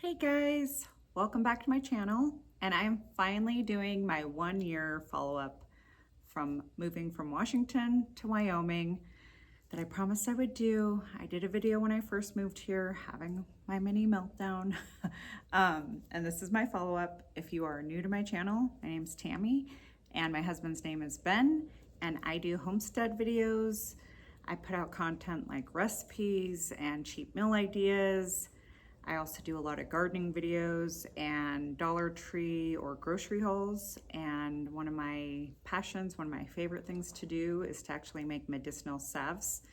Hey guys, welcome back to my channel, and I am finally doing my 1 year follow-up from moving from Washington to Wyoming that I promised I would do. I did a video when I first moved here, having my mini meltdown. And this is my follow-up. If you are new to my channel, my name's Tammy, and my husband's name is Ben, and I do homestead videos. I put out content like recipes and cheap meal ideas. I also do a lot of gardening videos and Dollar Tree or grocery hauls. And one of my passions, one of my favorite things to do is to actually make medicinal salves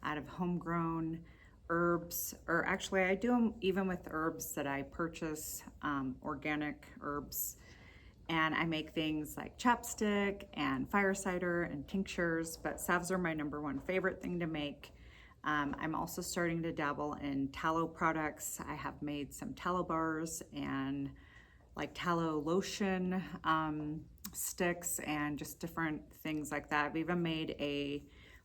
out of homegrown herbs, or actually I do them even with herbs that I purchase, organic herbs. And I make things like chapstick and fire cider and tinctures, but salves are my #1 favorite thing to make. I'm also starting to dabble in tallow products. I have made some tallow bars and like tallow lotion sticks and just different things like that. I've even made a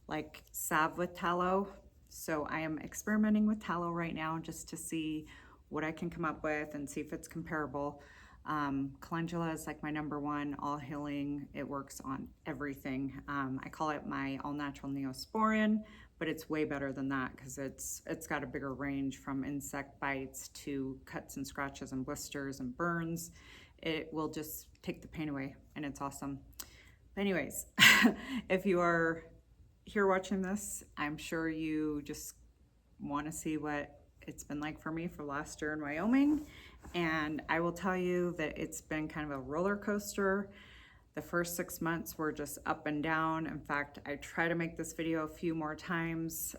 like salve with tallow. So I am experimenting with tallow right now just to see what I can come up with and see if it's comparable. Calendula is like my #1 all healing. It works on everything. I call it my all natural Neosporin, but it's way better than that because it's got a bigger range from insect bites to cuts and scratches and blisters and burns. It will just take the pain away and it's awesome. But anyways, if you are here watching this, I'm sure you just want to see what it's been like for me for last year in Wyoming. And I will tell you that it's been kind of a roller coaster. The first 6 months were just up and down. In fact, I tried to make this video a few more times,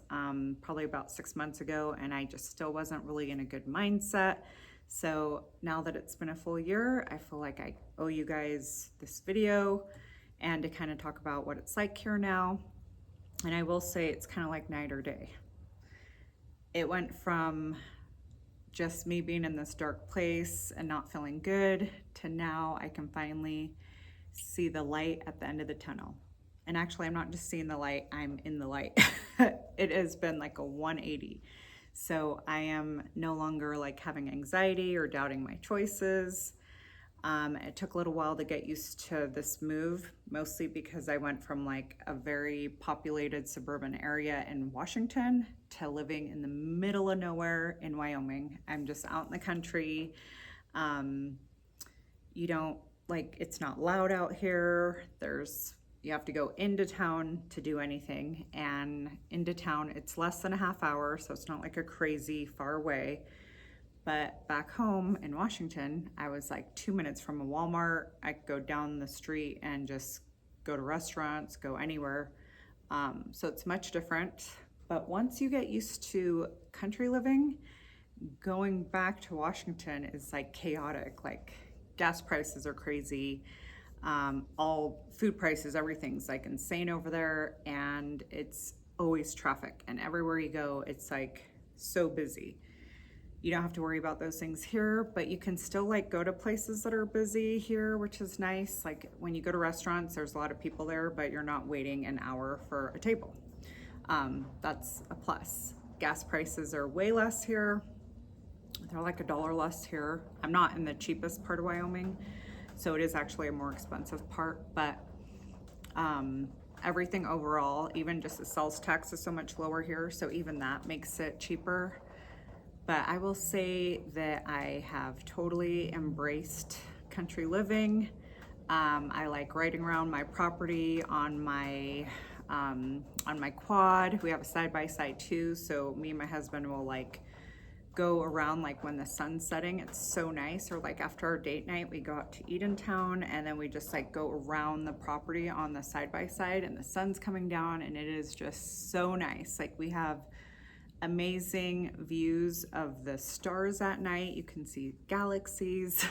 probably about 6 months ago, and I just still wasn't really in a good mindset. So now that it's been a full year, I feel like I owe you guys this video and to kind of talk about what it's like here now. And I will say it's kind of like night or day. It went from just me being in this dark place and not feeling good to now I can finally see the light at the end of the tunnel. And actually, I'm not just seeing the light, I'm in the light. It has been like a 180. So I am no longer like having anxiety or doubting my choices. It took a little while to get used to this move, mostly because I went from like a very populated suburban area in Washington to living in the middle of nowhere in Wyoming. I'm just out in the country. You don't like, it's not loud out here. You have to go into town to do anything, and into town it's less than a half hour, so it's not like a crazy far away. But back home in Washington, I was like 2 minutes from a Walmart. I could go down the street and just go to restaurants, go anywhere. So it's much different. But once you get used to country living, going back to Washington is like chaotic. Like gas prices are crazy. All food prices, everything's like insane over there. And it's always traffic. And everywhere you go, it's like so busy. You don't have to worry about those things here, but you can still like go to places that are busy here, which is nice. Like when you go to restaurants, there's a lot of people there, but you're not waiting an hour for a table. That's a plus. Gas prices are way less here. They're like $1 less here. I'm not in the cheapest part of Wyoming, so it is actually a more expensive part, but everything overall, even just the sales tax is so much lower here, so even that makes it cheaper. But I will say that I have totally embraced country living. I like riding around my property on my quad. We have a side-by-side too, so me and my husband will like go around like when the sun's setting. It's so nice. Or like after our date night, we go out to eat in town, and then we just like go around the property on the side-by-side, and the sun's coming down, and it is just so nice. Like we have amazing views of the stars at night. You can see galaxies.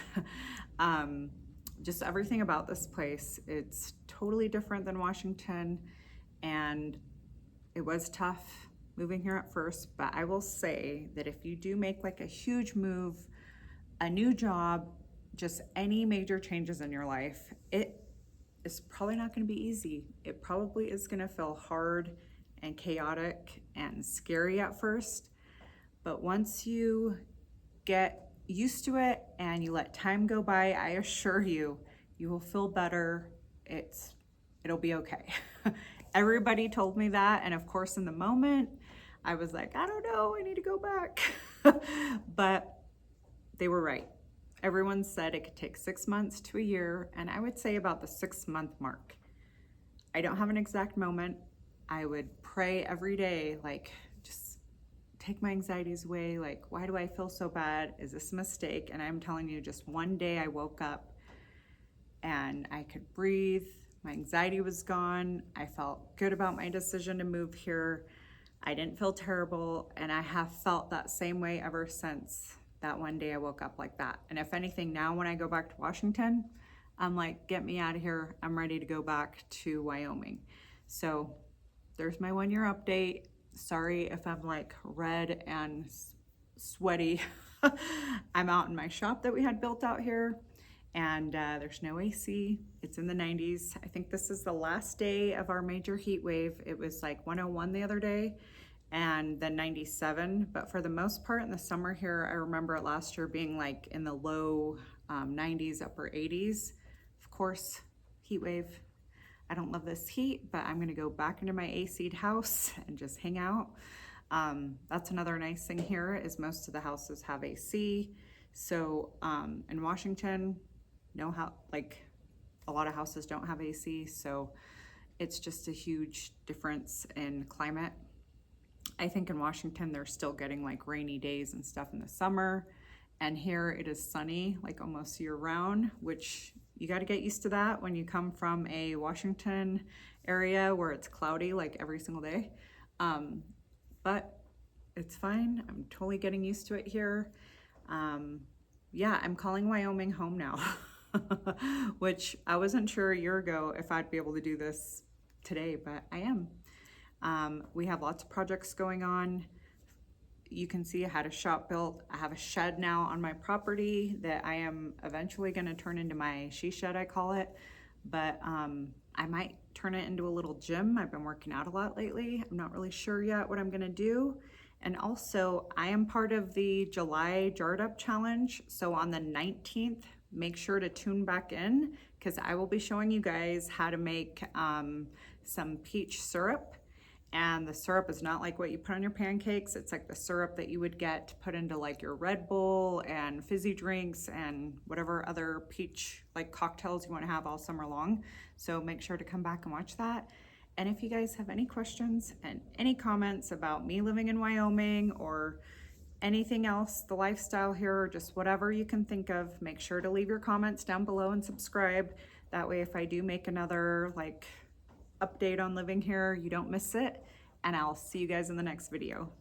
Just everything about this place. It's totally different than Washington, and it was tough moving here at first, but I will say that if you do make like a huge move, a new job, just any major changes in your life, it is probably not going to be easy. It probably is going to feel hard and chaotic and scary at first, but once you get used to it and you let time go by, I assure you, you will feel better. It'll be okay. Everybody told me that, and of course in the moment, I was like, I don't know, I need to go back. But they were right. Everyone said it could take 6 months to a year, and I would say about the 6-month mark. I don't have an exact moment. I would pray every day, like, just take my anxieties away. Like, why do I feel so bad? Is this a mistake? And I'm telling you, just one day I woke up and I could breathe. My anxiety was gone. I felt good about my decision to move here. I didn't feel terrible, and I have felt that same way ever since that one day I woke up like that. And if anything, now when I go back to Washington, I'm like, get me out of here. I'm ready to go back to Wyoming. So there's my 1 year update. Sorry if I'm like red and sweaty. I'm out in my shop that we had built out here, and there's no AC. It's in the 90s. I think this is the last day of our major heat wave. It was like 101 the other day, and then 97. But for the most part in the summer here, I remember it last year being like in the low 90s, upper 80s. Of course, heat wave. I don't love this heat, but I'm gonna go back into my AC'd house and just hang out. That's another nice thing here is most of the houses have AC. So in Washington, like a lot of houses don't have AC, so it's just a huge difference in climate. I think in Washington, they're still getting like rainy days and stuff in the summer. And here it is sunny, like almost year round, which you got to get used to that when you come from a Washington area where it's cloudy like every single day. But it's fine. I'm totally getting used to it here. Yeah, I'm calling Wyoming home now, which I wasn't sure a year ago if I'd be able to do this today, but I am. We have lots of projects going on. You can see I had a shop built. I have a shed now on my property that I am eventually going to turn into my she shed, I call it. But I might turn it into a little gym. I've been working out a lot lately. I'm not really sure yet what I'm going to do. And also, I am part of the July Jarred Up Challenge. So on the 19th, make sure to tune back in because I will be showing you guys how to make some peach syrup. And the syrup is not like what you put on your pancakes. It's like the syrup that you would get to put into like your Red Bull and fizzy drinks and whatever other peach like cocktails you want to have all summer long. So make sure to come back and watch that. And if you guys have any questions and any comments about me living in Wyoming or anything else, the lifestyle here, or just whatever you can think of, make sure to leave your comments down below and subscribe. That way, if I do make another like update on living here, you don't miss it. And I'll see you guys in the next video.